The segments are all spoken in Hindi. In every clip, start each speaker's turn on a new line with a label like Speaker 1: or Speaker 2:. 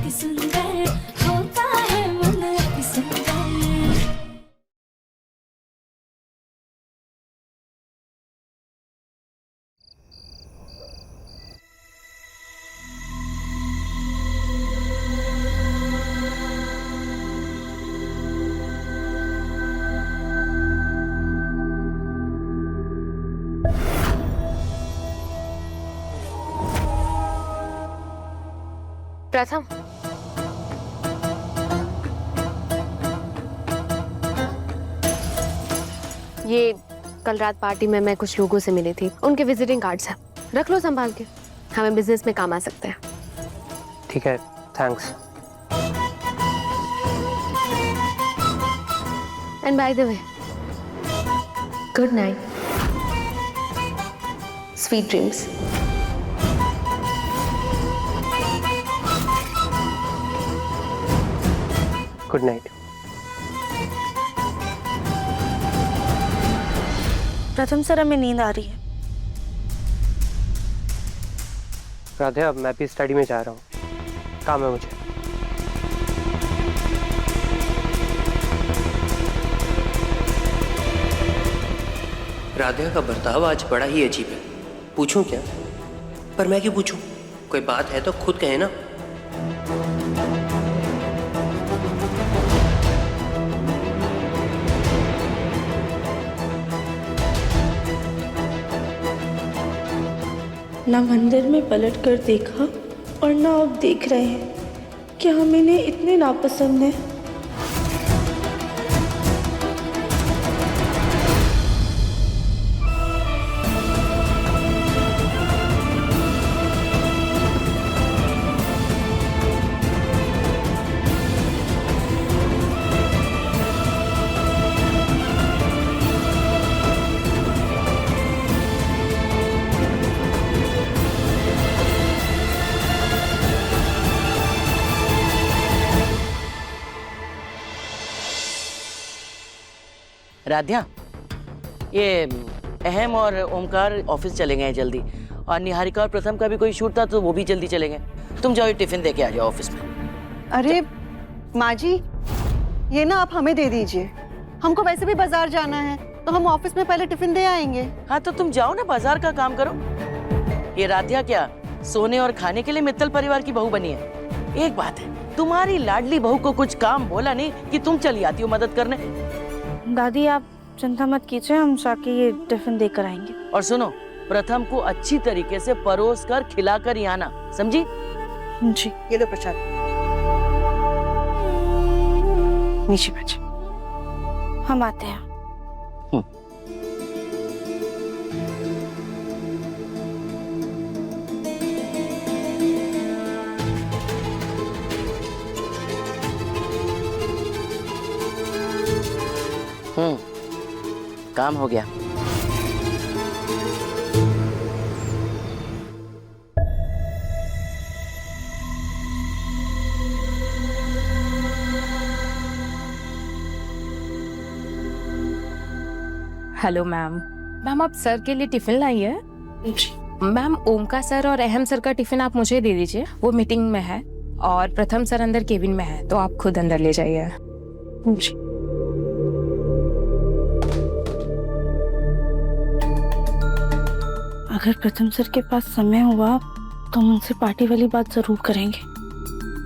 Speaker 1: अति सुंदर होता है मन अति सुंदर।
Speaker 2: प्रथम, ये कल रात पार्टी में मैं कुछ लोगों से मिली थी, उनके विजिटिंग कार्ड्स हैं, रख लो संभाल के, हमें बिजनेस में काम आ सकते हैं।
Speaker 3: ठीक है, thanks.
Speaker 2: And by the way, good night, sweet dreams.
Speaker 3: Good night.
Speaker 4: प्रथम सर, हमें नींद आ रही है।
Speaker 3: राधे, अब मैं भी स्टडी में जा रहा हूँ, काम है मुझे।
Speaker 5: राधिका का बर्ताव आज बड़ा ही अजीब है। पूछूं क्या? पर मैं क्यों पूछूं? कोई बात है तो खुद कहे ना।
Speaker 4: ना मंदिर में पलट कर देखा और ना अब देख रहे हैं कि हम इन्हें इतने नापसंद हैं।
Speaker 6: राध्या, ये अहम और ओमकार ऑफिस चले गए हैं जल्दी, और निहारिका और प्रथम का भी कोई शूट था तो वो भी जल्दी चले गए। तुम जाओ, ये टिफिन देके आ जाओ ऑफिस में।
Speaker 7: अरे माँ जी, ये ना आप हमें दे दीजिए, हमको वैसे भी बाजार जाना है तो हम ऑफिस में पहले टिफिन दे आएंगे।
Speaker 6: हाँ तो तुम जाओ ना, बाजार का काम करो। ये राध्या क्या सोने और खाने के लिए मित्तल परिवार की बहू बनी है? एक बात है, तुम्हारी लाडली बहू को कुछ काम बोला नहीं कि तुम चली आती हो मदद करने।
Speaker 4: दादी, आप चिंता मत कीजिए, हम जाके ये टिफिन देकर आएंगे।
Speaker 6: और सुनो, प्रथम को अच्छी तरीके से परोस कर खिला कर ही आना, समझी?
Speaker 4: जी।
Speaker 7: ये लो प्रसाद। नीचे बैठ।
Speaker 4: हम आते हैं।
Speaker 6: काम हो गया।
Speaker 8: Hello ma'am. मैम, आप सर के लिए टिफिन लाई है? मैम, ओमकार सर और अहम सर का टिफिन आप मुझे दे दीजिए, वो मीटिंग में है, और प्रथम सर अंदर केबिन में है, तो आप खुद अंदर ले जाइए। जी।
Speaker 4: अगर प्रथम सर के पास समय हुआ तो हम उनसे पार्टी वाली बात जरूर करेंगे।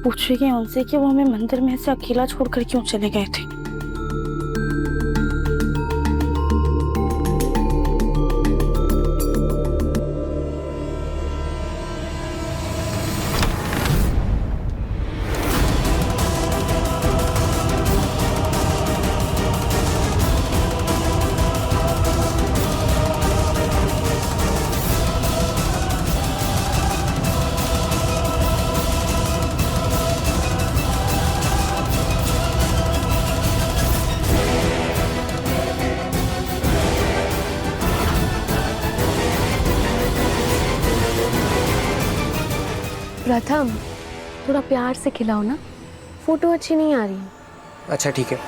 Speaker 4: पूछेंगे उनसे कि वो हमें मंदिर में ऐसे अकेला छोड़कर क्यों चले गए थे।
Speaker 2: प्रथम, थोड़ा प्यार से खिलाओ ना, फोटो अच्छी नहीं आ रही।
Speaker 3: अच्छा ठीक है।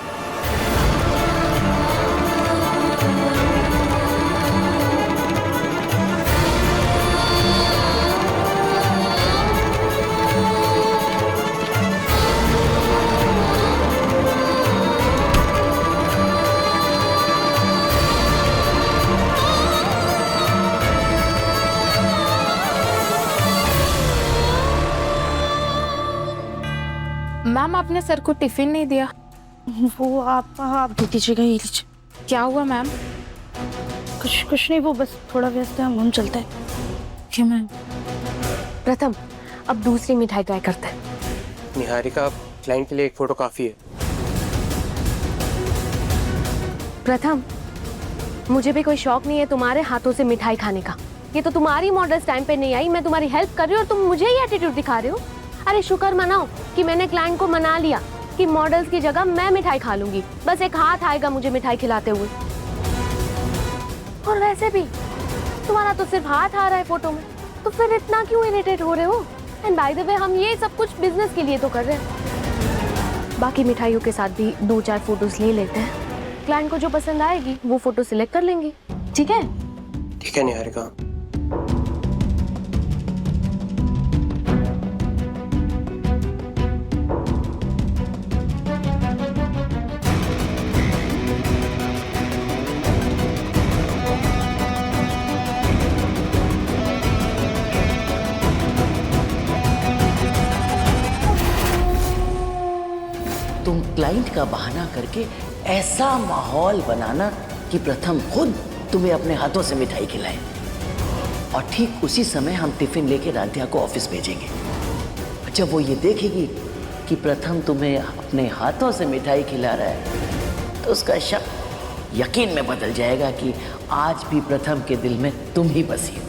Speaker 8: मैम आपने सर को टिफिन नहीं दिया।
Speaker 4: वो आप दे दीजिएगा, ये लीजिए।
Speaker 8: क्या हुआ मैम?
Speaker 4: कुछ नहीं, वो बस थोड़ा व्यस्त है, हम चलते हैं। क्यों मैम?
Speaker 2: प्रथम, अब दूसरी मिठाई ट्राई करते हैं।
Speaker 3: निहारिका, क्लाइंट के लिए एक फोटो काफी है।
Speaker 2: प्रथम, मुझे भी कोई शौक नहीं है तुम्हारे हाथों से मिठाई खाने का। ये तो तुम्हारी मॉडल्स टाइम पे नहीं आई, मैं तुम्हारी हेल्प कर रही हूँ और तुम मुझे ही एटीट्यूड दिखा रहे हो। अरे शुक्र मनाओ कि मैंने क्लाइंट को मना लिया कि मॉडल्स की जगह मैं मिठाई खा लूंगी। बस एक हाथ आएगा मुझे मिठाई खिलाते हुए। और वैसे भी तुम्हारा तो सिर्फ हाथ आ रहा है फोटो में, तो फिर इतना क्यों इरिटेट हो रहे हो? एंड बाय द वे, हम ये सब कुछ बिजनेस के लिए तो कर रहे हैं। बाकी मिठाइयों के साथ भी 2-4 फोटोज ले लेते हैं। क्लाइंट को जो पसंद आएगी वो फोटो सिलेक्ट कर लेंगे। ठीक है?
Speaker 3: ठीक है निहारिका।
Speaker 6: तुम क्लाइंट का बहाना करके ऐसा माहौल बनाना कि प्रथम खुद तुम्हें अपने हाथों से मिठाई खिलाए, और ठीक उसी समय हम टिफिन लेके राधिया को ऑफिस भेजेंगे। जब वो ये देखेगी कि प्रथम तुम्हें अपने हाथों से मिठाई खिला रहा है, तो उसका शक यकीन में बदल जाएगा कि आज भी प्रथम के दिल में तुम ही बसी हो।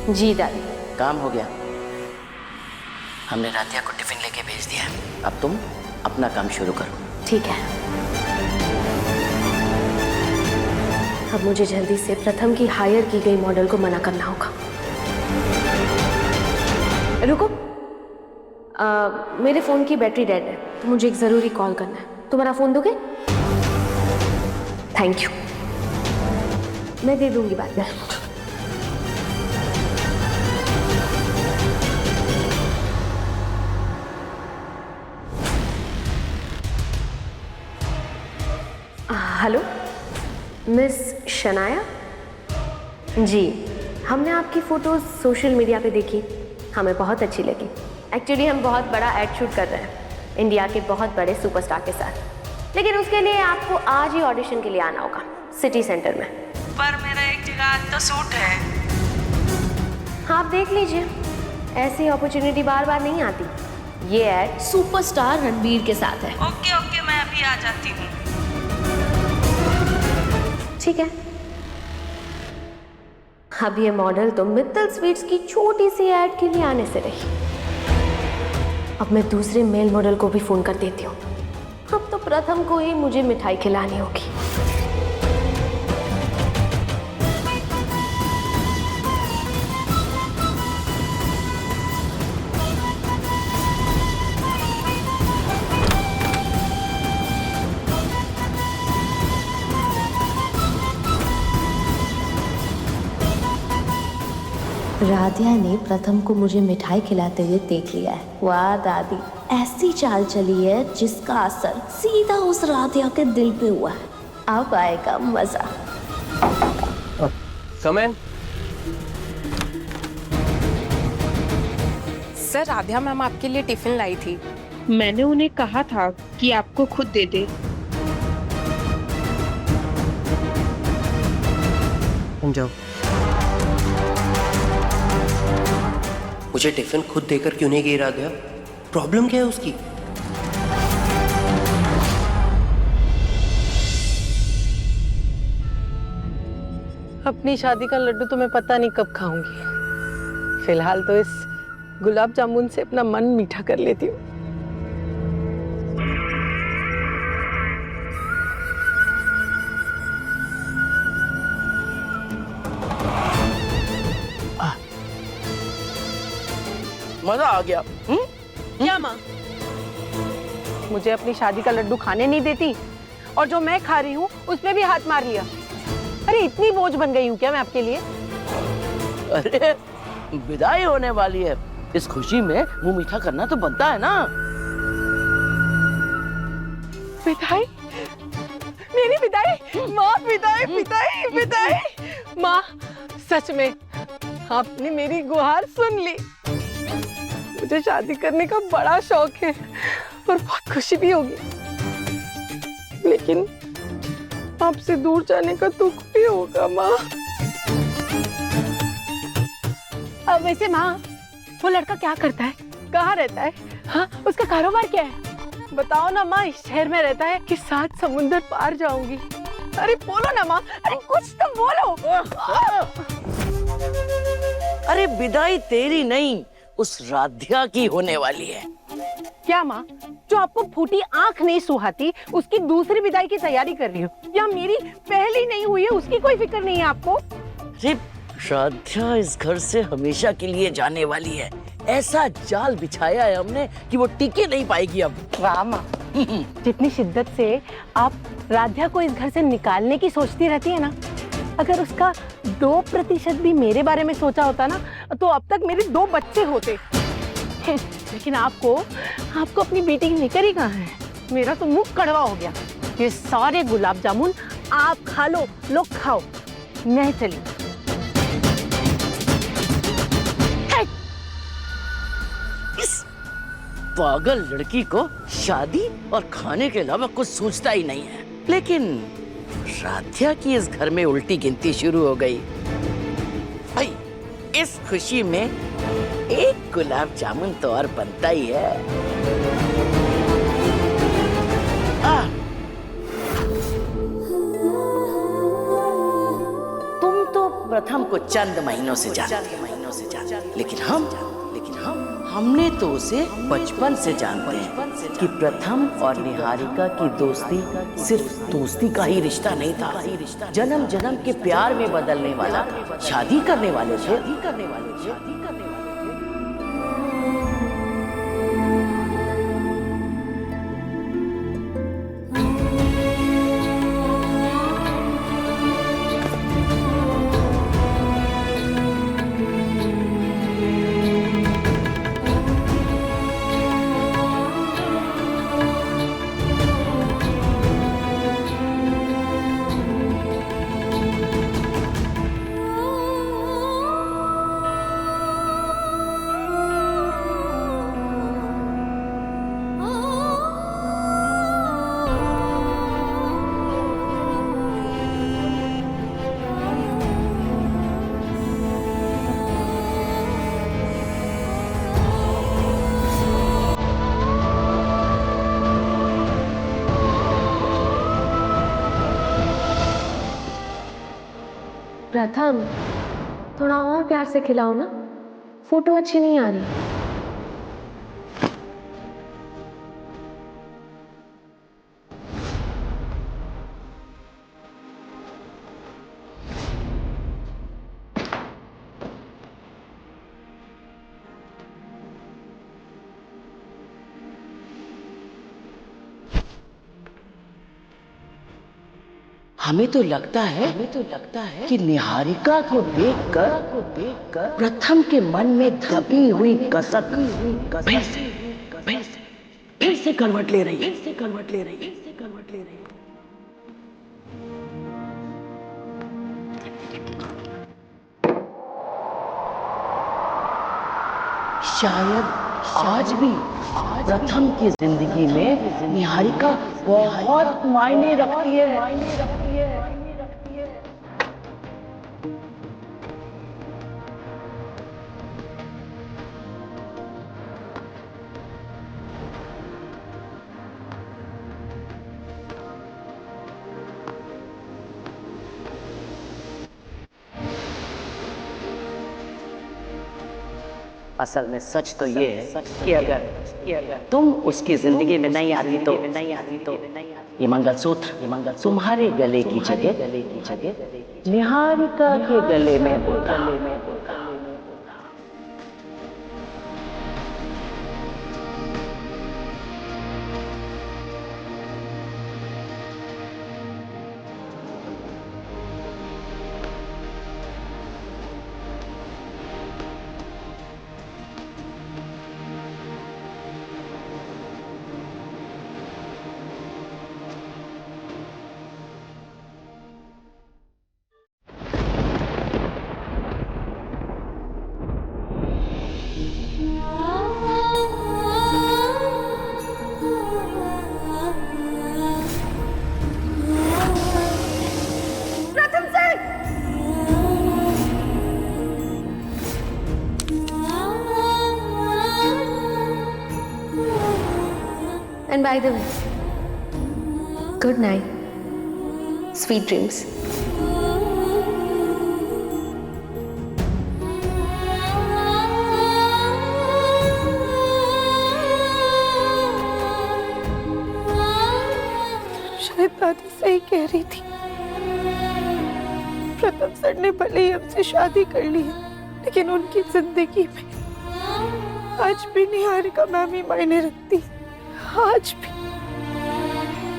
Speaker 2: जी दादी।
Speaker 6: काम हो गया, हमने राधिया को टिफिन लेके भेज दिया। अब तुम अपना काम शुरू करो।
Speaker 2: ठीक है। अब मुझे जल्दी से प्रथम की हायर की गई मॉडल को मना करना होगा। रुको, मेरे फोन की बैटरी डेड है, तो मुझे एक जरूरी कॉल करना है। तुम्हारा फोन दोगे? थैंक यू, मैं दे दूंगी बाद में। हेलो मिस शनाया जी, हमने आपकी फ़ोटोज़ सोशल मीडिया पे देखी, हमें बहुत अच्छी लगी। एक्चुअली हम बहुत बड़ा एड शूट कर रहे हैं इंडिया के बहुत बड़े सुपरस्टार के साथ, लेकिन उसके लिए आपको आज ही ऑडिशन के लिए आना होगा सिटी सेंटर में।
Speaker 9: पर मेरा एक जगह तो सूट है।
Speaker 2: हाँ, आप देख लीजिए, ऐसी अपॉर्चुनिटी बार बार नहीं आती। ये एड सुपरस्टार रणबीर के साथ है।
Speaker 9: ओके ओके, मैं अभी आ जाती हूँ।
Speaker 2: ठीक है। अब ये मॉडल तो मित्तल स्वीट्स की छोटी सी ऐड के लिए आने से रही। अब मैं दूसरे मेल मॉडल को भी फोन कर देती हूँ। अब तो प्रथम को ही मुझे मिठाई खिलानी होगी।
Speaker 1: राधिया ने प्रथम को मुझे मिठाई खिलाते हुए देख लिया है। वाह दादी, ऐसी चाल चली है जिसका असर सीधा उस राधिया के दिल पे हुआ है। अब आएगा मजा।
Speaker 3: कमेन।
Speaker 8: सर, राधिया मैम आपके लिए टिफिन लाई थी।
Speaker 10: मैंने उन्हें कहा था कि आपको खुद दे दे।
Speaker 3: जाओ।
Speaker 5: मुझे टिफिन खुद देकर क्यों नहीं गई राधिया? प्रॉब्लम क्या है उसकी?
Speaker 7: अपनी शादी का लड्डू तो मैं पता नहीं कब खाऊंगी। फिलहाल तो इस गुलाब जामुन से अपना मन मीठा कर लेती हूँ।
Speaker 6: मजा आ गया।
Speaker 7: क्या माँ? मुझे अपनी शादी का लड्डू खाने नहीं देती, और जो मैं खा रही हूँ उसमें भी हाथ मार लिया। अरे इतनी बोझ बन गई हूँ क्या मैं आपके लिए?
Speaker 6: अरे विदाई होने वाली है, इस खुशी में मुंह मीठा करना तो बनता है ना।
Speaker 7: विदाई? मेरी विदाई माँ, विदाई विदाई विदाई। माँ सच में आपने मेरी गुहार सुन ली। मुझे शादी करने का बड़ा शौक है और बहुत खुशी भी होगी, लेकिन आपसे दूर जाने का दुख भी होगा माँ। अब वैसे माँ वो लड़का क्या करता है, कहाँ रहता है, हाँ उसका कारोबार क्या है? बताओ ना माँ, इस शहर में रहता है कि 7 समुंदर पार जाऊंगी? अरे बोलो ना माँ, अरे कुछ तो बोलो।
Speaker 6: अरे विदाई तेरी नहीं, उस राध्या की होने वाली है।
Speaker 7: क्या माँ, जो आपको फूटी आंख नहीं सुहाती उसकी दूसरी विदाई की तैयारी कर रही हो, या मेरी पहली नहीं हुई है उसकी कोई फिक्र नहीं है आपको?
Speaker 6: अरे राध्या इस घर से हमेशा के लिए जाने वाली है। ऐसा जाल बिछाया है हमने कि वो टिके नहीं पाएगी अब।
Speaker 7: रामा, जितनी शिद्दत से आप राध्या को इस घर से निकालने की सोचती रहती है ना, अगर उसका 2% भी मेरे बारे में सोचा होता ना, तो अब तक मेरे 2 बच्चे होते। लेकिन आपको अपनी बेटी की फिक्र ही कहाँ है? मेरा तो मुंह कड़वा हो गया। ये सारे गुलाब जामुन आप खा लो, लोग खाओ, मैं चली।
Speaker 6: इस पागल लड़की को शादी और खाने के अलावा कुछ सोचता ही नहीं है। लेकिन राध्या की इस घर में उल्टी गिनती शुरू हो गई। भाई इस खुशी में एक गुलाब जामुन तो और बनता ही है। तुम तो प्रथम को चंद महीनों से जानते, लेकिन हमने तो उसे बचपन से जानते हैं कि प्रथम और निहारिका की दोस्ती सिर्फ दोस्ती का ही रिश्ता नहीं था, जन्म जन्म के प्यार में बदलने वाला, शादी करने वाले थे।
Speaker 2: प्रथम, थोड़ा और प्यार से खिलाओ ना, फोटो अच्छी नहीं आ रही।
Speaker 6: हमें तो लगता है कि निहारिका को देखकर प्रथम के मन में दबी हुई कसक फिर से करवट ले रही है। शायद आज भी प्रथम की जिंदगी में निहारिका बहुत मायने रखती है। असल में सच तो ये है कि अगर तुम उसकी जिंदगी में नहीं आती तो ये मंगलसूत्र तुम्हारे गले की जगह निहारिका के गले में होता।
Speaker 2: And by the way, good night, sweet dreams.
Speaker 4: शायद दादी सही कह रही थी। प्रथम सर ने भले ही हमसे शादी कर ली है, लेकिन उनकी जिंदगी में आज भी निहारिका मैम ही मायने रखती है। आज भी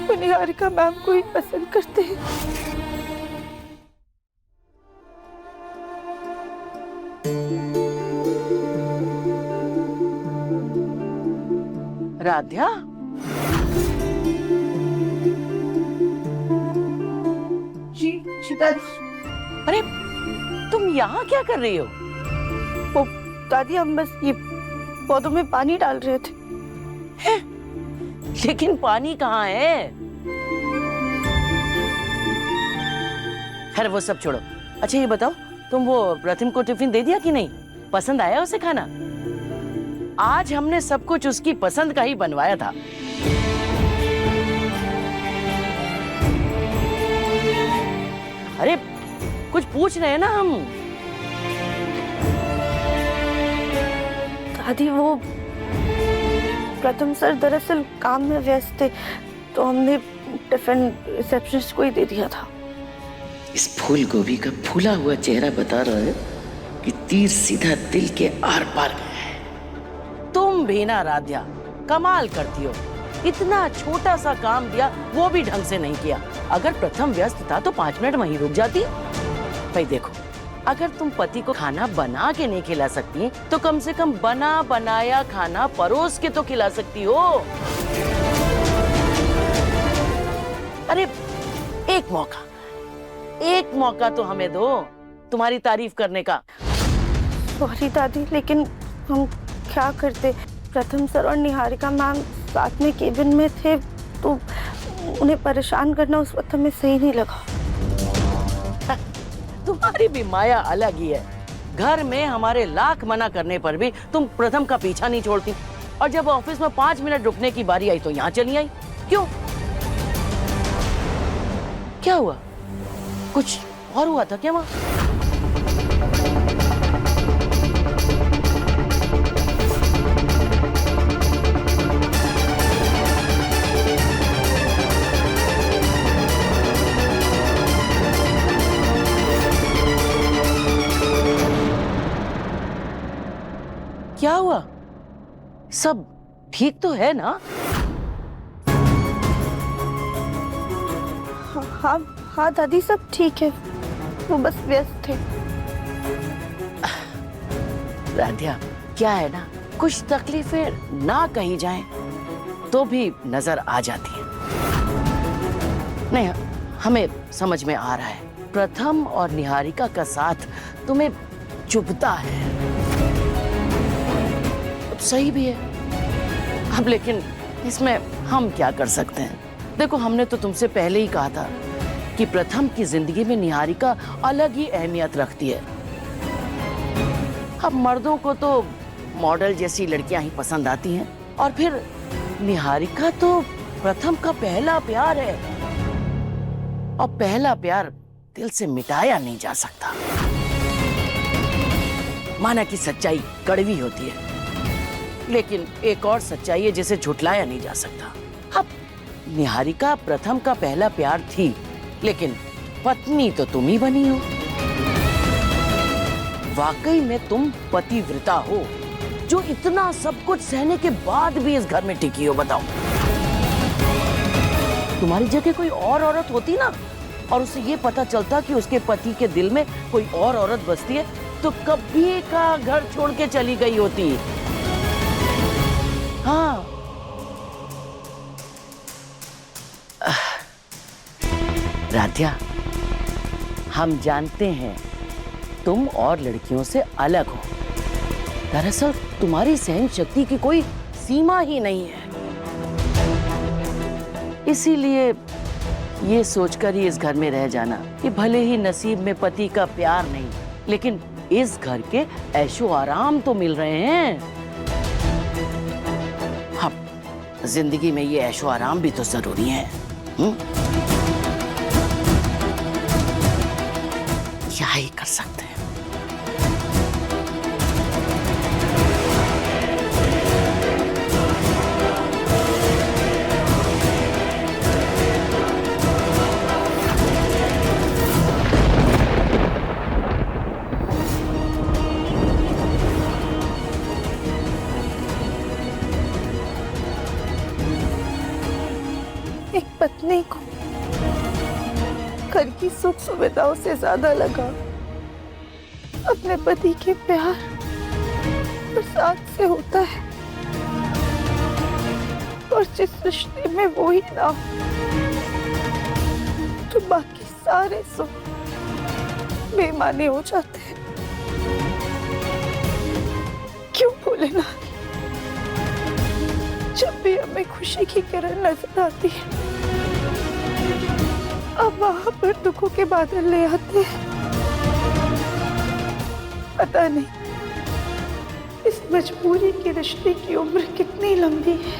Speaker 4: वो निहारिका मैम को ही पसंद करते हैं।
Speaker 6: राध्या,
Speaker 4: जी दादी।
Speaker 6: अरे तुम यहाँ क्या कर रही हो?
Speaker 4: वो दादी, हम बस ये पौधों में पानी डाल रहे थे।
Speaker 6: लेकिन पानी कहाँ है? खैर वो सब छोड़ो। अच्छा ये बताओ, तुम वो प्रथम को टिफिन दे दिया कि नहीं? पसंद आया उसे खाना? आज हमने सब कुछ उसकी पसंद का ही बनवाया था। अरे कुछ पूछ रहे हैं ना हम।
Speaker 4: दादी, वो प्रथम सर दरअसल काम में व्यस्त थे, तो हमने टिफिन रिसेप्शनिस्ट को ही दे दिया था।
Speaker 6: इस फूल गोभी का फूला हुआ चेहरा बता रहा है कि तीर सीधा दिल के आर पार गया है। तुम भी ना राध्या, कमाल करती हो। इतना छोटा सा काम दिया, वो भी ढंग से नहीं किया। अगर प्रथम व्यस्त था तो 5 मिनट वहीं रुक जाती। भाई देखो, अगर तुम पति को खाना बना के नहीं खिला सकती तो कम से कम बना बनाया खाना परोस के तो खिला सकती हो। अरे एक मौका तो हमें दो तुम्हारी तारीफ करने का।
Speaker 4: सॉरी दादी, लेकिन हम क्या करते? प्रथम सर और निहारिका मैम साथ में केबिन में थे, तो उन्हें परेशान करना उस वक्त हमें सही नहीं लगा।
Speaker 6: तुम्हारी भी माया अलग ही है। घर में हमारे लाख मना करने पर भी तुम प्रथम का पीछा नहीं छोड़ती, और जब ऑफिस में 5 मिनट रुकने की बारी आई तो यहाँ चली आई। क्यों? क्या हुआ? कुछ और हुआ था क्या वहाँ? क्या हुआ? सब ठीक तो है ना?
Speaker 4: हाँ दादी, सब ठीक है। वो बस व्यस्त थे।
Speaker 6: राध्या, क्या है ना, कुछ तकलीफें ना कही जाएं तो भी नजर आ जाती है। नहीं, हमें समझ में आ रहा है, प्रथम और निहारिका का साथ तुम्हें चुभता है। अब सही भी है। अब लेकिन इसमें हम क्या कर सकते हैं? देखो, हमने तो तुमसे पहले ही कहा था कि प्रथम की जिंदगी में निहारिका अलग ही अहमियत रखती है। अब मर्दों को तो मॉडल जैसी लड़कियां ही पसंद आती हैं, और फिर निहारिका तो प्रथम का पहला प्यार है, और पहला प्यार दिल से मिटाया नहीं जा सकता। माना कि सच्चाई कड़वी होती है, लेकिन एक और सच्चाई है जिसे झुठलाया नहीं जा सकता। अब निहारिका प्रथम का पहला प्यार थी, लेकिन पत्नी तो तुम ही बनी हो। वाकई में तुम पतिव्रता हो, जो इतना सब कुछ सहने के बाद भी इस घर में टिकी हो। बताओ, तुम्हारी जगह कोई और औरत होती ना, और उसे ये पता चलता कि उसके पति के दिल में कोई और औरत बसती है, तो कभी का घर छोड़ के चली गई होती। हाँ, राध्या, हम जानते हैं तुम और लड़कियों से अलग हो। दरअसल तुम्हारी सहन शक्ति की कोई सीमा ही नहीं है। इसीलिए ये सोचकर ही इस घर में रह जाना कि भले ही नसीब में पति का प्यार नहीं, लेकिन इस घर के ऐशो आराम तो मिल रहे हैं। जिंदगी में ये ऐशो आराम भी तो जरूरी है। क्या ही कर सकते हैं।
Speaker 4: एक पत्नी को घर की सुख सुविधाओं से ज्यादा लगा अपने पति के प्यार और साथ से होता है, और जिस रिश्ते में वो ही ना हो तो बाकी सारे सुख बेमाने हो जाते हैं। क्यों बोले ना, जब भी हमें खुशी की किरण नजर आती है अब वहां पर दुखों के बादल ले आते हैं। पता नहीं इस मजबूरी के रिश्ते की उम्र कितनी लंबी है।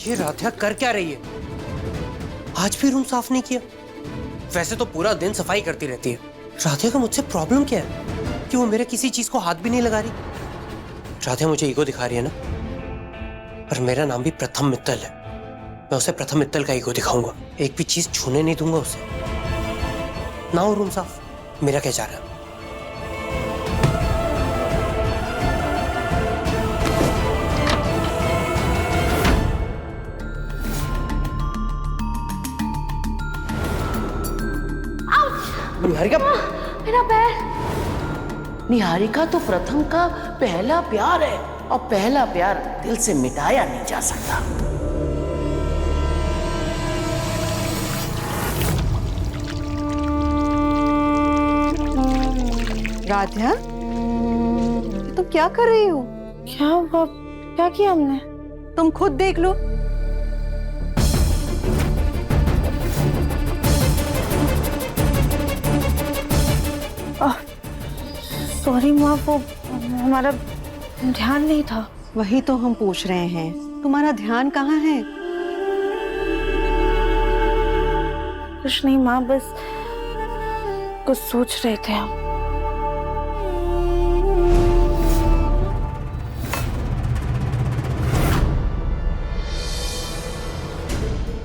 Speaker 5: ये राधिया कर क्या रही है? आज भी रूम साफ नहीं किया। वैसे तो पूरा दिन सफाई करती रहती है। राधिया का मुझसे प्रॉब्लम क्या है कि वो मेरे किसी चीज को हाथ भी नहीं लगा रही? राधिया मुझे ईगो दिखा रही है ना, पर मेरा नाम भी प्रथम मित्तल है। मैं उसे प्रथम मित्तल का ईगो दिखाऊंगा। एक भी चीज छूने नहीं दूंगा उसे। ना हो रूम साफ, मेरा क्या जा रहा है?
Speaker 6: निहारिका,
Speaker 2: मेरा पैर।
Speaker 6: निहारिका तो प्रथम का पहला प्यार है, और पहला प्यार दिल से मिटाया नहीं जा सकता।
Speaker 7: राधिया, तुम क्या कर रही हो?
Speaker 4: क्या हुआ? क्या किया हमने?
Speaker 7: तुम खुद देख लो।
Speaker 4: सॉरी माँ, वो हमारा ध्यान नहीं था।
Speaker 7: वही तो हम पूछ रहे हैं, तुम्हारा ध्यान कहाँ है?
Speaker 4: कुछ नहीं माँ, बस कुछ सोच रहे थे हम।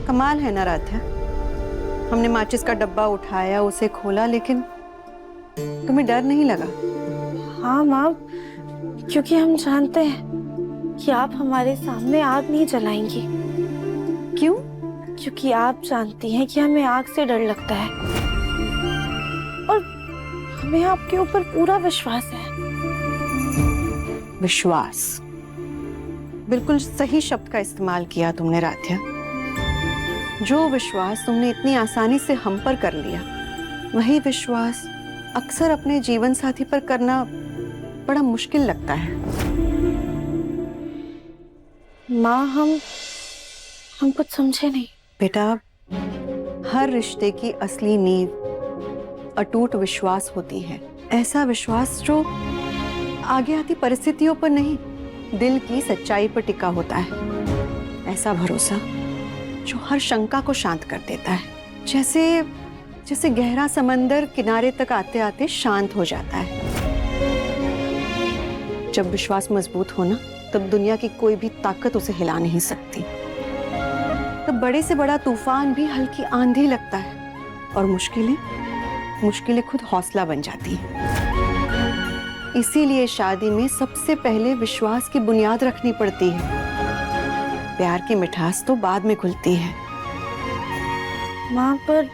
Speaker 7: कमाल है ना राधिया, हमने माचिस का डब्बा उठाया, उसे खोला, लेकिन तुम्हें डर नहीं लगा?
Speaker 4: हाँ माँ, क्योंकि हम जानते हैं कि आप हमारे सामने आग नहीं जलाएंगी।
Speaker 7: क्यों?
Speaker 4: क्योंकि आप जानती हैं कि हमें आग से डर लगता है, और हमें आपके ऊपर पूरा विश्वास है।
Speaker 7: विश्वास, बिल्कुल सही शब्द का इस्तेमाल किया तुमने राधिया। जो विश्वास तुमने इतनी आसानी से हम पर कर लिया, वही विश्वास अक्सर अपने जीवन साथी पर करना बड़ा मुश्किल लगता है।
Speaker 4: माँ, हम कुछ समझे नहीं।
Speaker 7: बेटा, हर रिश्ते की असली नींव अटूट विश्वास होती है। ऐसा विश्वास जो आगे आती परिस्थितियों पर नहीं, दिल की सच्चाई पर टिका होता है। ऐसा भरोसा जो हर शंका को शांत कर देता है, जैसे गहरा समंदर किनारे तक आते आते शांत हो जाता है। जब विश्वास मजबूत हो ना, तब दुनिया की कोई भी ताकत उसे हिला नहीं सकती। तब बड़े से बड़ा तूफान भी हल्की आंधी लगता है, और मुश्किलें खुद हौसला बन जाती हैं। इसीलिए शादी में सबसे पहले विश्वास की बुनियाद रखनी पड़ती है। प्यार की मिठास तो बाद में खुलती है।
Speaker 4: माँ, पर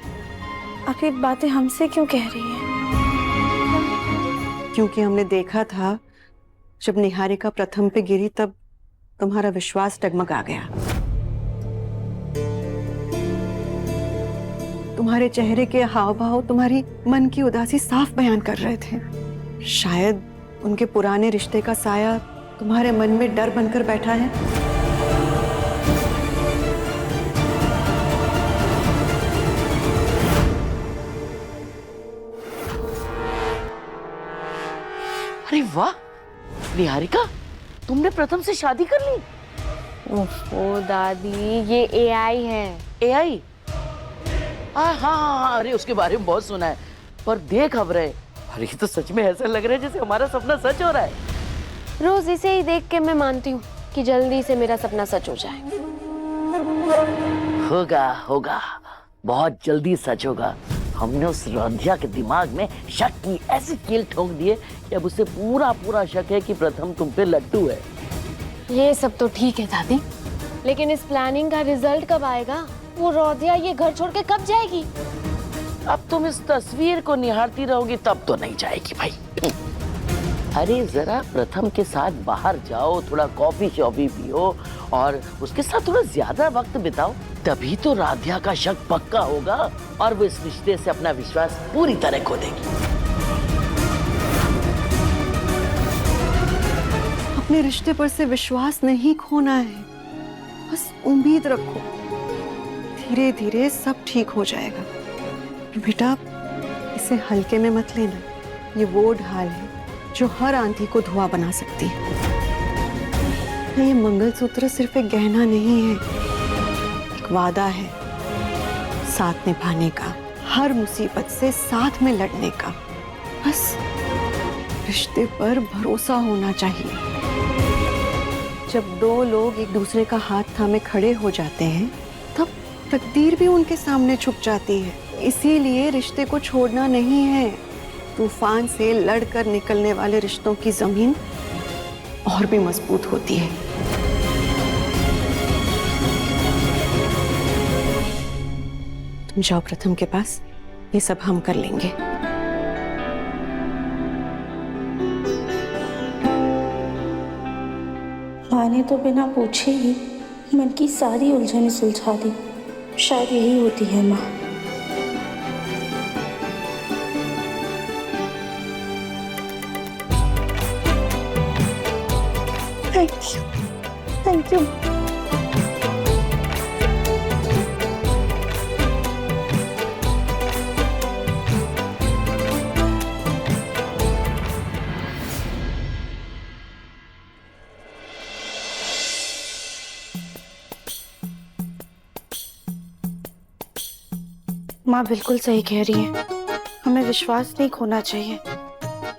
Speaker 4: आप ये बातें हमसे क्यों कह रही हैं?
Speaker 7: क्योंकि हमने देखा था जब निहारिका प्रथम पे गिरी, तब तुम्हारा विश्वास डगमगा गया। तुम्हारे चेहरे के हाव भाव तुम्हारी मन की उदासी साफ बयान कर रहे थे। शायद उनके पुराने रिश्ते का साया तुम्हारे मन में डर बनकर बैठा है।
Speaker 6: अरे अरे वाह निहारिका, तुमने प्रथम से शादी कर ली?
Speaker 2: ओहो दादी, ये एआई है।
Speaker 6: एआई? हाँ, अरे उसके बारे में बहुत सुना है, पर देख खबरें, अरे ये तो सच में ऐसा लग रहा है जैसे हमारा सपना सच हो रहा है।
Speaker 2: रोज इसे ही देख के मैं मानती हूँ कि जल्दी से मेरा सपना सच हो जाए।
Speaker 6: होगा, बहुत जल्दी सच होगा। हमने उस राधिया के दिमाग में शक की ऐसी कील ठोक दी है कि अब उसे पूरा शक है कि प्रथम तुम पे लट्टू है।
Speaker 2: ये सब तो ठीक है दादी, लेकिन इस प्लानिंग का रिजल्ट कब आएगा? वो राधिया ये घर छोड़ के कब जाएगी?
Speaker 6: अब तुम इस तस्वीर को निहारती रहोगी तब तो नहीं जाएगी भाई। अरे जरा प्रथम के साथ बाहर जाओ, थोड़ा कॉफी शॉफी पियो और उसके साथ थोड़ा ज्यादा वक्त बिताओ, तभी तो राधिया का शक पक्का होगा और वो इस रिश्ते से अपना विश्वास पूरी तरह खो देगी।
Speaker 11: अपने रिश्ते पर से विश्वास नहीं खोना है, बस उम्मीद रखो, धीरे धीरे सब ठीक हो जाएगा। बेटा इसे हल्के में मत लेना, ये वो ढाल है जो हर आंधी को धुआं बना सकती है। ये मंगलसूत्र सिर्फ एक गहना नहीं है, एक वादा है साथ निभाने का, हर मुसीबत से साथ में लड़ने का। बस रिश्ते पर भरोसा होना चाहिए। जब दो लोग एक दूसरे का हाथ थामे खड़े हो जाते हैं तब तकदीर भी उनके सामने झुक जाती है। इसीलिए रिश्ते को छोड़ना नहीं है। तूफान से लड़कर निकलने वाले रिश्तों की जमीन और भी मजबूत होती है। तुम जाओ प्रथम के पास, ये सब हम कर लेंगे।
Speaker 12: माँ ने तो बिना पूछे ही मन की सारी उलझनें सुलझा दी। शायद यही होती है माँ। Thank you. माँ बिल्कुल सही कह रही है, हमें विश्वास नहीं खोना चाहिए।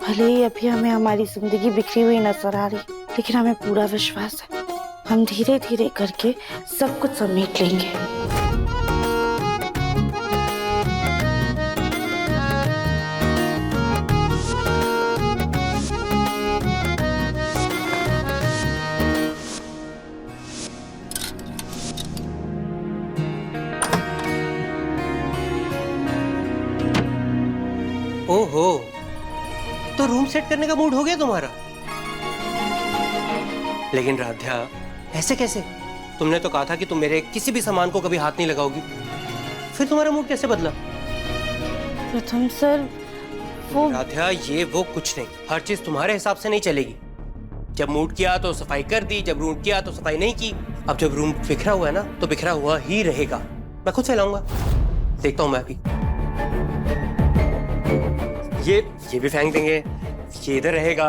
Speaker 12: भले ही अभी हमें हमारी जिंदगी बिखरी हुई नजर आ रही, लेकिन हमें पूरा विश्वास है हम धीरे धीरे करके सब कुछ समेट लेंगे।
Speaker 5: ओहो, तो रूम सेट करने का मूड हो गया तुम्हारा? लेकिन राध्या, ऐसे कैसे? तुमने तो कहा था कि तुम मेरे किसी भी सामान को कभी हाथ नहीं लगाओगी, फिर तुम्हारा मूड कैसे बदला?
Speaker 12: प्रथम सर वो
Speaker 5: राध्या, ये वो कुछ नहीं, हर चीज तुम्हारे हिसाब से नहीं चलेगी। जब मूड किया तो सफाई कर दी, जब रूम किया तो सफाई नहीं की। अब जब रूम बिखरा हुआ है ना, तो बिखरा हुआ ही रहेगा। मैं खुद फैलाऊंगा, देखता हूं मैं भी। ये भी फेंक देंगे, ये इधर रहेगा,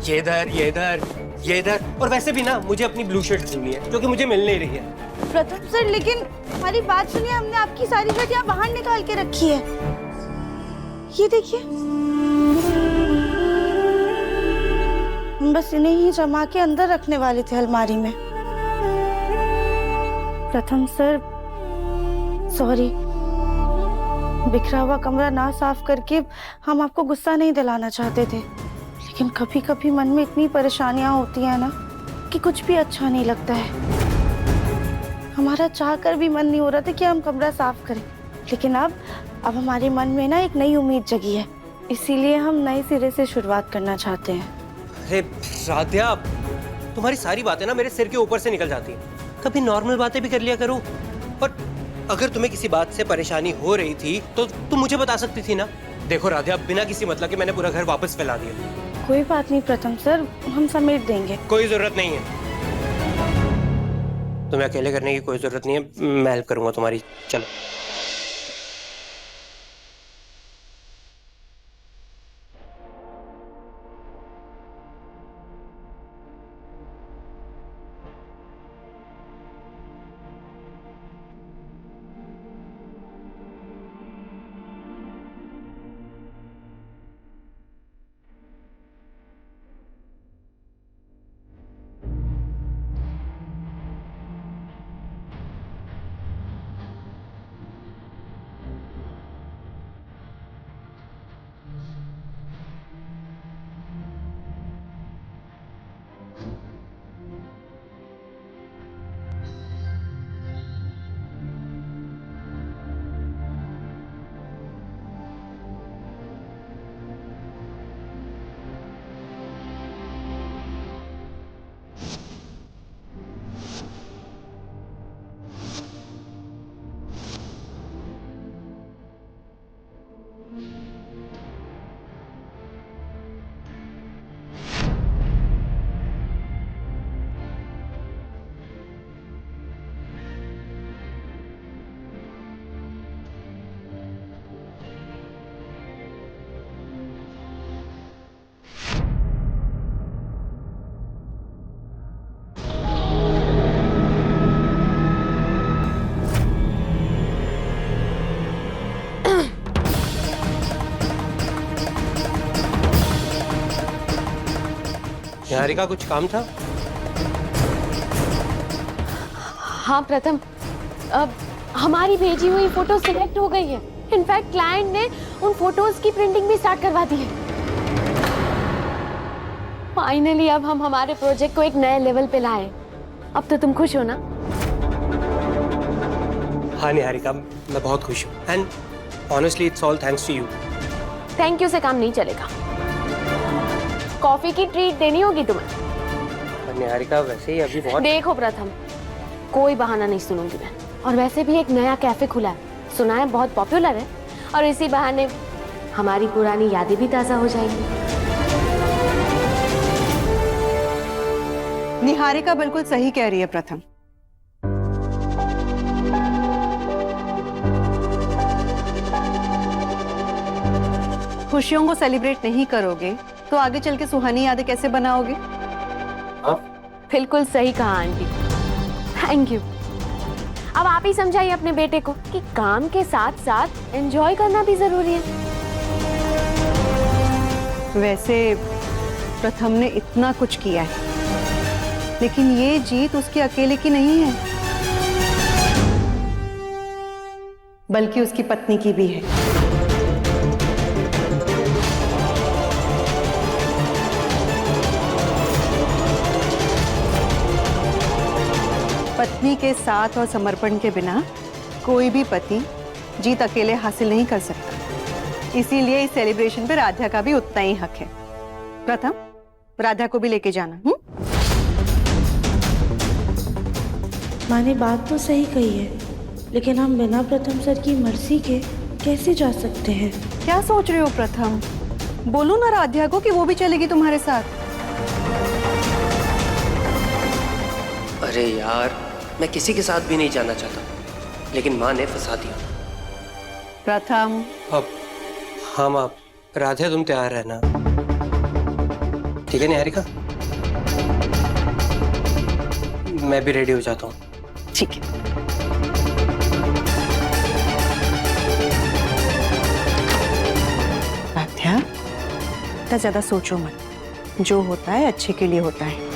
Speaker 5: ये इधर, ये इधर, ये इधर। और वैसे भी ना, मुझे अपनी ब्लू शर्ट सिलनी है क्योंकि मुझे मिल नहीं रही है।
Speaker 12: प्रथम सर, लेकिन हमारी बात सुनिए, हमने आपकी सारी शर्ट यहाँ बाहर निकाल के रखी है। ये देखिए, हम बस इन्हें ही जमा के अंदर रखने वाले थे अलमारी में। प्रथम सर सॉरी, बिखरा हुआ कमरा ना साफ करके हम आपको गुस्सा नहीं दिलाना चाहते थे, लेकिन कभी कभी मन में इतनी परेशानियां होती हैं ना कि कुछ भी अच्छा नहीं लगता है। हमारा चाह कर भी मन नहीं हो रहा था कि हम कमरा साफ करें, लेकिन अब हमारे मन में ना एक नई उम्मीद जगी है, इसीलिए हम नए सिरे से शुरुआत करना चाहते हैं।
Speaker 5: अरे राध्या, तुम्हारी सारी बातें ना मेरे सिर के ऊपर से निकल जाती हैं। कभी नॉर्मल बातें भी कर लिया करो। और अगर तुम्हें किसी बात से परेशानी हो रही थी तो तुम मुझे बता सकती थी ना। देखो राध्या, बिना किसी मतलब के मैंने पूरा घर वापस फैला दिया।
Speaker 12: कोई बात नहीं प्रथम सर, हम समेट देंगे।
Speaker 5: कोई जरूरत नहीं है, तुम्हें अकेले करने की कोई जरूरत नहीं है, मैं हेल्प करूंगा तुम्हारी। चलो। निहारिका कुछ काम था?
Speaker 2: हाँ प्रथम, अब हमारी भेजी हुई फोटो सिलेक्ट हो गई है। इनफैक्ट क्लाइंट ने उन फोटोज की प्रिंटिंग भी स्टार्ट करवा दी है। फाइनली अब हम हमारे प्रोजेक्ट को एक नए लेवल पे लाए। अब तो तुम खुश हो ना?
Speaker 5: हाँ निहारिका, मैं बहुत खुश हूँ। And honestly it's all thanks to you.
Speaker 2: Thank you से काम नहीं चलेगा। कॉफी की ट्रीट देनी होगी तुम्हें।
Speaker 5: निहारिका वैसे ही अभी बहुत...
Speaker 2: देखो प्रथम, कोई बहाना नहीं सुनूंगी मैं। और वैसे भी एक नया कैफे खुला है, सुना है बहुत पॉपुलर है, और इसी बहाने हमारी पुरानी यादें भी ताजा हो जाएंगी।
Speaker 11: निहारिका बिल्कुल सही कह रही है प्रथम। खुशियों को सेलिब्रेट नहीं करोगे तो आगे चल के सुहानी यादें कैसे बनाओगे?
Speaker 2: बिल्कुल सही कहा आंटी, थैंक यू। अब आप ही समझाइए अपने बेटे को कि काम के साथ साथ एंजॉय करना भी जरूरी है।
Speaker 11: वैसे प्रथम ने इतना कुछ किया है, लेकिन ये जीत उसके अकेले की नहीं है, बल्कि उसकी पत्नी की भी है। पत्नी के साथ और समर्पण के बिना कोई भी पति जीत अकेले हासिल नहीं कर सकता। इसीलिए इस सेलिब्रेशन पे राधा का भी उतना ही हक है। प्रथम, राधा को भी लेके जाना।
Speaker 12: माँ ने बात तो सही कही है, लेकिन हम बिना प्रथम सर की मर्जी के कैसे जा सकते हैं?
Speaker 11: क्या सोच रहे हो प्रथम? बोलो ना राधा को कि वो भी चलेगी तुम्हारे साथ।
Speaker 5: अरे यार, मैं किसी के साथ भी नहीं जाना चाहता, लेकिन माँ ने फंसा दिया।
Speaker 11: प्रथम।
Speaker 5: अब हाँ माँ, राधे तुम तैयार रहना, ठीक है निहारिका? मैं भी रेडी हो जाता हूँ।
Speaker 11: ठीक है। राधा, इतना ज्यादा सोचो मत, जो होता है अच्छे के लिए होता है।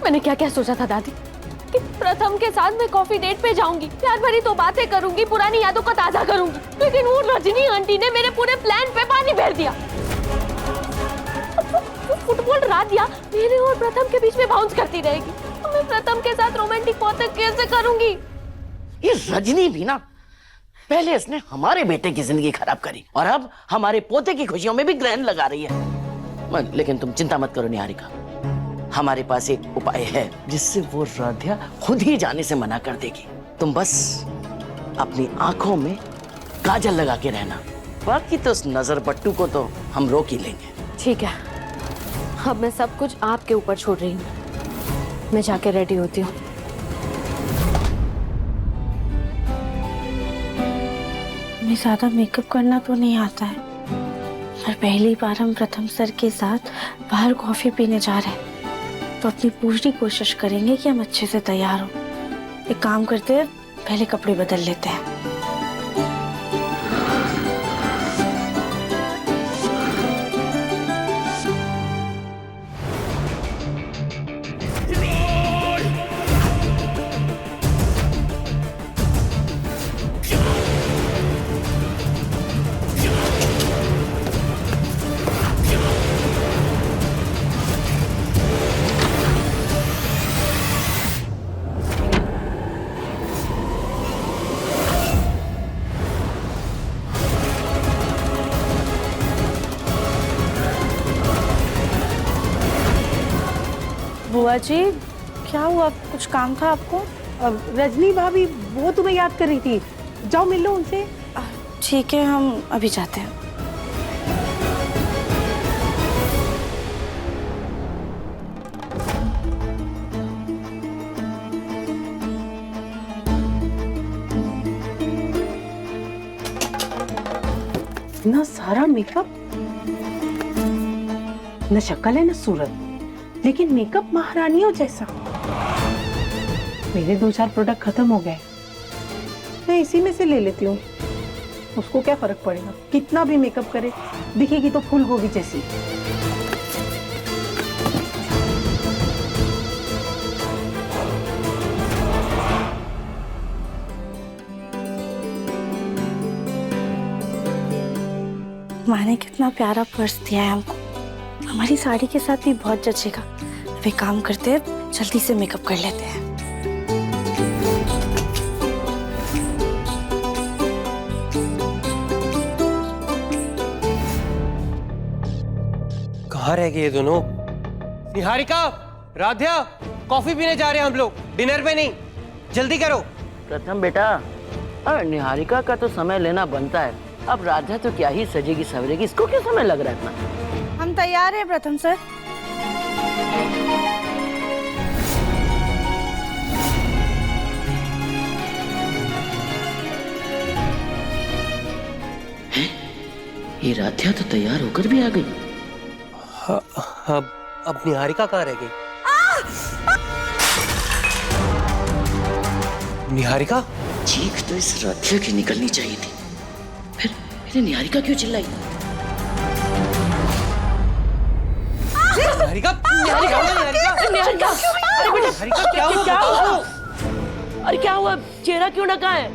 Speaker 2: मैंने क्या क्या सोचा था दादी कि प्रथम के साथ मैं कॉफी डेट पे जाऊंगी, प्यार भरी तो बातें करूंगी, पुरानी यादों को ताजा करूंगी, लेकिन वो रजनी आंटी ने मेरे पूरे प्लान पे पानी फेर दिया। वो फुटबॉल राधिया मेरे और प्रथम के बीच में बाउंस करती रहेगी। मैं प्रथम के साथ रोमांटिक बातें कैसे करूंगी?
Speaker 6: ये रजनी भी ना, पहले इसने हमारे बेटे की जिंदगी खराब करी और अब हमारे पोते की खुशियों में भी ग्रहण लगा रही है। लेकिन तुम चिंता मत करो निहारिका, हमारे पास एक उपाय है जिससे वो राधा खुद ही जाने से मना कर देगी। तुम बस अपनी आंखों में काजल लगा के रहना, बाकी तो उस नजर पट्टू को तो हम रोक ही लेंगे।
Speaker 2: ठीक है, अब मैं सब कुछ आपके ऊपर छोड़ रही हूँ। मैं जाके रेडी होती हूँ।
Speaker 12: हमें ज्यादा मेकअप करना तो नहीं आता है, पर पहली बार हम प्रथम सर के साथ बाहर कॉफी पीने जा रहे हैं, तो अपनी पूरी कोशिश करेंगे कि हम अच्छे से तैयार हो। एक काम करते हैं, पहले कपड़े बदल लेते हैं। बुआ जी, क्या हुआ? कुछ काम था आपको?
Speaker 7: रजनी भाभी वो तुम्हें याद कर रही थी, जाओ मिल लो उनसे।
Speaker 12: ठीक है, हम अभी जाते हैं।
Speaker 7: इतना सारा मेकअप, न शक्ल है न सूरत। लेकिन मेकअप महारानियों जैसा। मेरे 2-4 प्रोडक्ट खत्म हो गए, मैं इसी में से ले लेती हूँ। उसको क्या फर्क पड़ेगा, कितना भी मेकअप करे दिखेगी तो फूल गोभी जैसी।
Speaker 12: माँ ने कितना प्यारा पर्स दिया है हमको, हमारी साड़ी के साथ भी बहुत जचेगा। वे काम करते हैं, जल्दी से मेकअप कर लेते हैं।
Speaker 5: कहाँ रह गए ये दोनों? निहारिका, राध्या, कॉफी पीने जा रहे हैं हम लोग, डिनर पे नहीं। जल्दी करो।
Speaker 6: प्रथम बेटा, निहारिका का तो समय लेना बनता है। अब राधा तो क्या ही सजेगी सवरेगी, इसको क्या समय लग रहा है इतना?
Speaker 12: हम तैयार हैं प्रथम सर।
Speaker 6: ये राधा तो तैयार होकर भी आ गई।
Speaker 5: अब निहारिका कहाँ रह गई? निहारिका?
Speaker 6: चीख तो इस राधा की निकलनी चाहिए थी, फिर निहारिका क्यों चिल्लाई?
Speaker 5: निहारिका, निहारिका, निहारिका,
Speaker 6: निहारिका, अरे बेटा,
Speaker 5: निहारिका क्या हुआ?
Speaker 6: क्या हुआ? अरे क्या हुआ? चेहरा क्यों ढका है?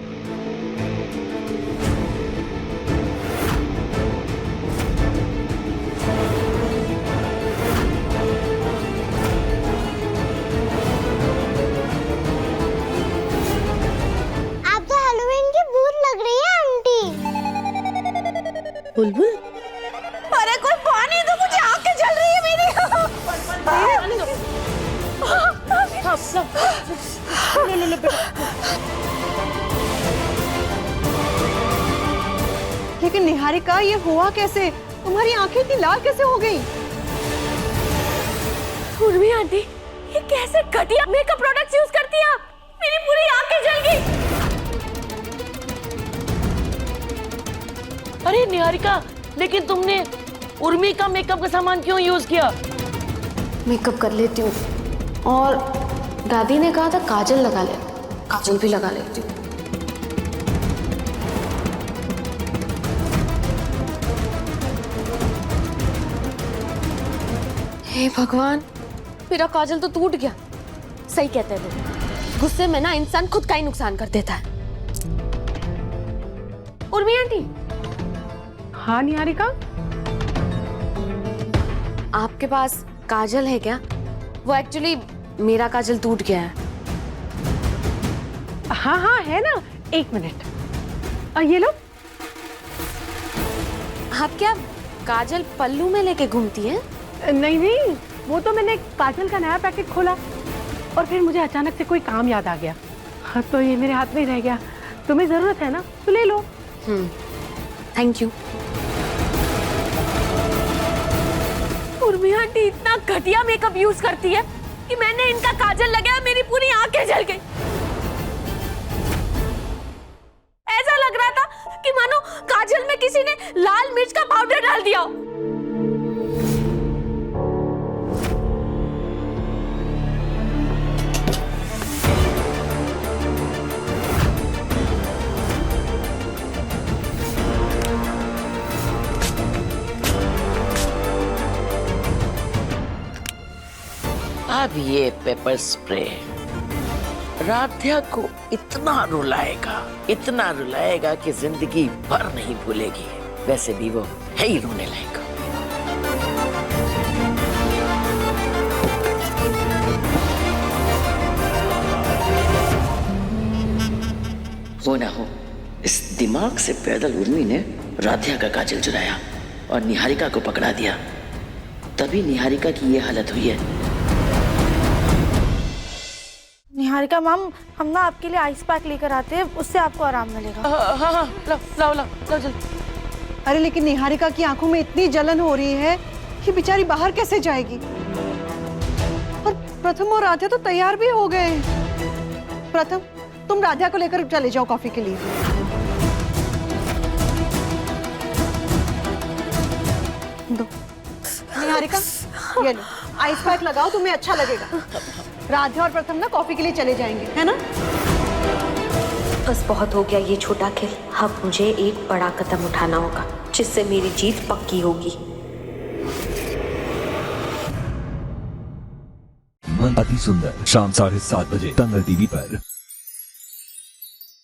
Speaker 12: आप तो हैलोवीन की भूत लग रही है आंटी। बुलबुल, अरे कोई पानी दो, मुझे आंखें जल रही है मेरी।
Speaker 11: लेकिन निहारिका, ये हुआ कैसे? तुम्हारी आंखें इतनी लाल कैसे हो गई?
Speaker 2: उर्मी आंटी, ये कैसे घटिया मेकअप प्रोडक्ट्स यूज करती हैं आप? मेरी पूरी आंखें जल गई।
Speaker 6: अरे निहारिका, लेकिन तुमने उर्मी का मेकअप का सामान क्यों यूज किया?
Speaker 2: मेकअप कर लेती हूँ, और दादी ने कहा था काजल लगा ले, काजल भी लगा लेती हूँ। हे भगवान, मेरा काजल तो टूट गया। सही कहते हैं लोग, गुस्से में ना इंसान खुद का ही नुकसान कर देता है। उर्मी आंटी।
Speaker 7: हाँ निहारिका,
Speaker 2: आपके पास काजल है क्या? वो एक्चुअली मेरा काजल टूट गया है।
Speaker 7: हाँ हाँ है ना, 1 मिनट। ये लो।
Speaker 2: आप क्या काजल पल्लू में लेके घूमती हैं?
Speaker 7: नहीं नहीं, वो तो मैंने काजल का नया पैकेट खोला और फिर मुझे अचानक से कोई काम याद आ गया। हाँ, तो ये मेरे हाथ में ही रह गया। तुम्हें जरूरत है ना तो ले लो।
Speaker 2: Thank you. उर्मी आंटी इतना घटिया मेकअप यूज करती है कि मैंने इनका काजल लगाया, मेरी पूरी आंखें जल गई। ऐसा लग रहा था कि मानो काजल में किसी ने लाल मिर्च का पाउडर डाल दिया हो।
Speaker 6: अब ये पेपर स्प्रे राधा को इतना रुलाएगा कि जिंदगी भर नहीं भूलेगी। वैसे भी वो है ही रोने लायक। वो ना हो, इस दिमाग से पैदल उर्मी ने राधा का काजल चुराया और निहारिका को पकड़ा दिया, तभी निहारिका की ये हालत हुई है।
Speaker 12: निहारिका मैम, हम ना आपके लिए आइस पैक लेकर आते हैं, उससे आपको आराम मिलेगा।
Speaker 6: हाँ, लाओ जल्दी।
Speaker 11: अरे लेकिन निहारिका की आंखों में इतनी जलन हो रही है कि बेचारी बाहर कैसे जाएगी? और प्रथम और राधा तो तैयार भी हो गए। प्रथम, तुम राधा को लेकर चले जाओ कॉफी के लिए। दो। निहारिका, ये लो। आइस पैक लगाओ, तुम्हें अच्छा लगेगा। राधा और प्रथम ना कॉफी के लिए चले जाएंगे, है ना?
Speaker 1: बस बहुत हो गया ये छोटा खेल। अब मुझे एक बड़ा कदम उठाना होगा जिससे मेरी जीत पक्की होगी।
Speaker 13: मन अति सुंदर शाम 7:30 बजे दंगल टीवी पर।